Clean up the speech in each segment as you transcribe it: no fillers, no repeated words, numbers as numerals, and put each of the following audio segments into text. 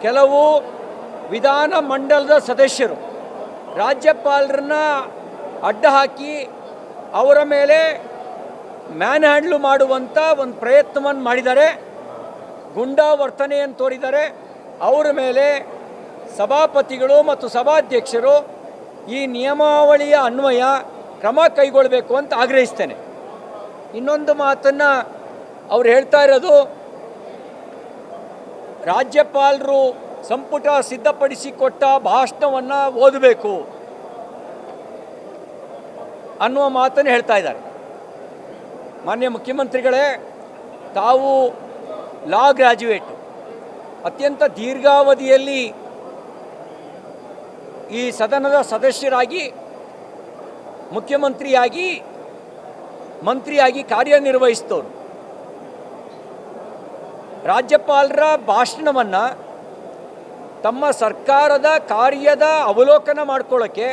ಕೆಲವು ವಿಧಾನ ಮಂಡಲದ ಸದಸ್ಯರು ರಾಜ್ಯಪಾಲರನ್ನ ಅಡ್ಡ ಹಾಕಿ ಅವರ ಮೇಲೆ ಮ್ಯಾನ್ ಹ್ಯಾಂಡ್ಲು ಮಾಡುವಂಥ ಒಂದು ಪ್ರಯತ್ನವನ್ನು ಮಾಡಿದ್ದಾರೆ, ಗುಂಡಾ ವರ್ತನೆಯನ್ನು ತೋರಿದ್ದಾರೆ. ಅವರ ಮೇಲೆ ಸಭಾಪತಿಗಳು ಮತ್ತು ಸಭಾಧ್ಯಕ್ಷರು ಈ ನಿಯಮಾವಳಿಯ ಅನ್ವಯ ಕ್ರಮ ಕೈಗೊಳ್ಳಬೇಕು ಅಂತ ಆಗ್ರಹಿಸ್ತೇನೆ. ಇನ್ನೊಂದು ಮಾತನ್ನು ಅವ್ರು ಹೇಳ್ತಾ ಇರೋದು, ರಾಜ್ಯಪಾಲರು ಸಂಪುಟ ಸಿದ್ಧಪಡಿಸಿಕೊಟ್ಟ ಭಾಷಣವನ್ನು ಓದಬೇಕು ಅನ್ನುವ ಮಾತನ್ನು ಹೇಳ್ತಾ ಇದ್ದಾರೆ. ಮಾನ್ಯ ಮುಖ್ಯಮಂತ್ರಿಗಳೇ, ತಾವು ಲಾ ಗ್ರ್ಯಾಜುಯೇಟು, ಅತ್ಯಂತ ದೀರ್ಘಾವಧಿಯಲ್ಲಿ ಈ ಸದನದ ಸದಸ್ಯರಾಗಿ, ಮುಖ್ಯಮಂತ್ರಿಯಾಗಿ, ಮಂತ್ರಿಯಾಗಿ ಕಾರ್ಯನಿರ್ವಹಿಸಿದವರು. ರಾಜ್ಯಪಾಲರ ಭಾಷಣವನ್ನು ತಮ್ಮ ಸರ್ಕಾರದ ಕಾರ್ಯದ ಅವಲೋಕನ ಮಾಡ್ಕೊಳ್ಳೋಕ್ಕೆ,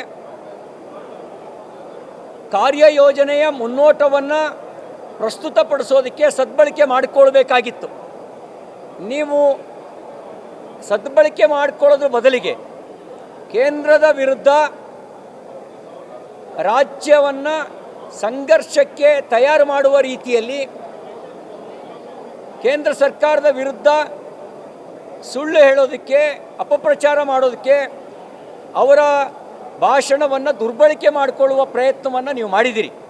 ಕಾರ್ಯಯೋಜನೆಯ ಮುನ್ನೋಟವನ್ನು ಪ್ರಸ್ತುತಪಡಿಸೋದಕ್ಕೆ ಸದ್ಬಳಕೆ ಮಾಡಿಕೊಳ್ಬೇಕಾಗಿತ್ತು. ನೀವು ಸದ್ಬಳಕೆ ಮಾಡಿಕೊಳ್ಳೋದ್ರ ಬದಲಿಗೆ ಕೇಂದ್ರದ ವಿರುದ್ಧ ರಾಜ್ಯವನ್ನು ಸಂಘರ್ಷಕ್ಕೆ ತಯಾರು ಮಾಡುವ ರೀತಿಯಲ್ಲಿ ಕೇಂದ್ರ ಸರ್ಕಾರದ ವಿರುದ್ಧ ಸುಳ್ಳು ಹೇಳೋದಕ್ಕೆ, ಅಪಪ್ರಚಾರ ಮಾಡೋದಕ್ಕೆ, ಅವರ ಭಾಷಣವನ್ನು ದುರ್ಬಳಕೆ ಮಾಡಿಕೊಳ್ಳುವ ಪ್ರಯತ್ನವನ್ನು ನೀವು ಮಾಡಿದಿರಿ.